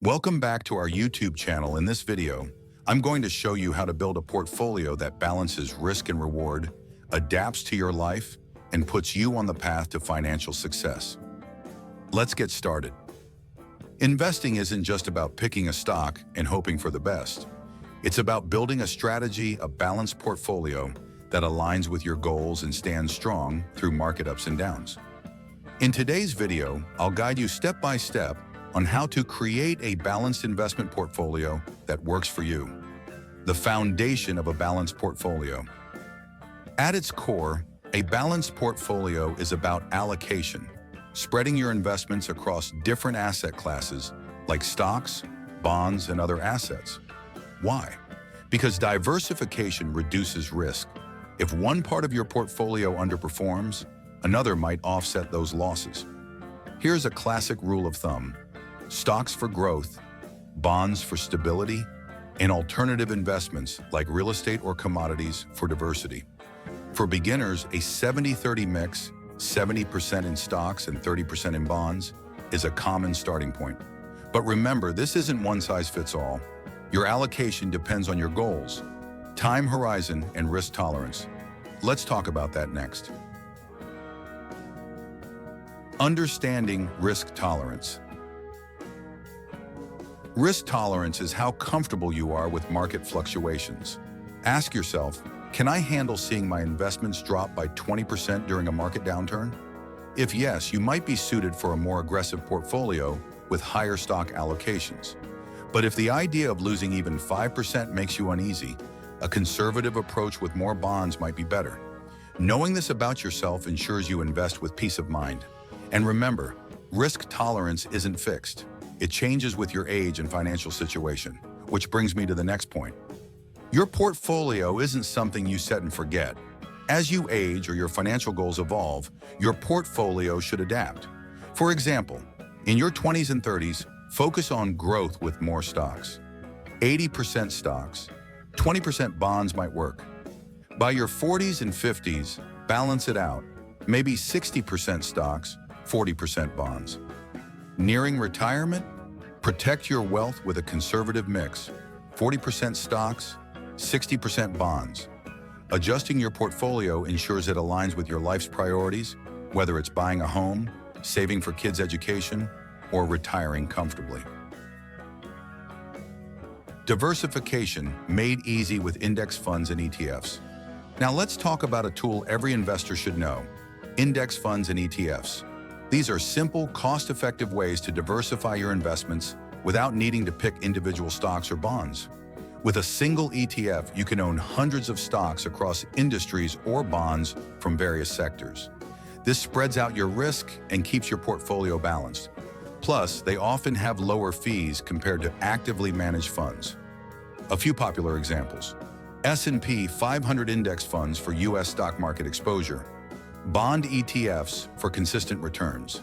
Welcome back to our YouTube channel. In this video, I'm going to show you how to build a portfolio that balances risk and reward, adapts to your life, and puts you on the path to financial success. Let's get started. Investing isn't just about picking a stock and hoping for the best. It's about building a strategy, a balanced portfolio that aligns with your goals and stands strong through market ups and downs. In today's video, I'll guide you step by step on how to create a balanced investment portfolio that works for you. The foundation of a balanced portfolio. At its core, a balanced portfolio is about allocation, spreading your investments across different asset classes like stocks, bonds, and other assets. Why? Because diversification reduces risk. If one part of your portfolio underperforms, another might offset those losses. Here's a classic rule of thumb. Stocks for growth, bonds for stability, and alternative investments like real estate or commodities for diversity. For beginners, a 70-30 mix, 70% in stocks and 30% in bonds, is a common starting point. But remember, this isn't one size fits all. Your allocation depends on your goals, time horizon, and risk tolerance. Let's talk about that next. Understanding risk tolerance. Risk tolerance is how comfortable you are with market fluctuations. Ask yourself, can I handle seeing my investments drop by 20% during a market downturn? If yes, you might be suited for a more aggressive portfolio with higher stock allocations. But if the idea of losing even 5% makes you uneasy, a conservative approach with more bonds might be better. Knowing this about yourself ensures you invest with peace of mind. And remember, risk tolerance isn't fixed. It changes with your age and financial situation, which brings me to the next point. Your portfolio isn't something you set and forget. As you age or your financial goals evolve, your portfolio should adapt. For example, in your 20s and 30s, focus on growth with more stocks. 80% stocks, 20% bonds might work. By your 40s and 50s, balance it out. Maybe 60% stocks, 40% bonds. Nearing retirement? Protect your wealth with a conservative mix, 40% stocks, 60% bonds. Adjusting your portfolio ensures it aligns with your life's priorities, whether it's buying a home, saving for kids' education, or retiring comfortably. Diversification made easy with index funds and ETFs. Now let's talk about a tool every investor should know: index funds and ETFs. These are simple, cost-effective ways to diversify your investments without needing to pick individual stocks or bonds. With a single ETF, you can own hundreds of stocks across industries or bonds from various sectors. This spreads out your risk and keeps your portfolio balanced. Plus, they often have lower fees compared to actively managed funds. A few popular examples: S&P 500 index funds for U.S. stock market exposure, bond ETFs for consistent returns,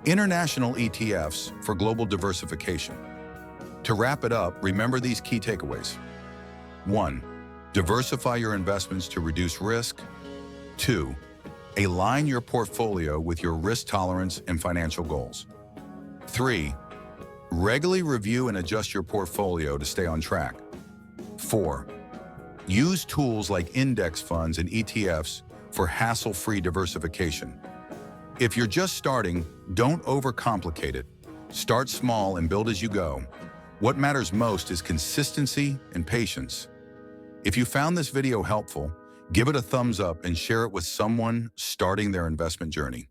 international ETFs for global diversification. To wrap it up, remember these key takeaways. 1. Diversify your investments to reduce risk. 2. Align your portfolio with your risk tolerance and financial goals. 3. Regularly review and adjust your portfolio to stay on track. 4. Use tools like index funds and ETFs for hassle-free diversification. If you're just starting, don't overcomplicate it. Start small and build as you go. What matters most is consistency and patience. If you found this video helpful, give it a thumbs up and share it with someone starting their investment journey.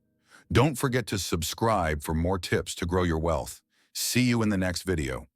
Don't forget to subscribe for more tips to grow your wealth. See you in the next video.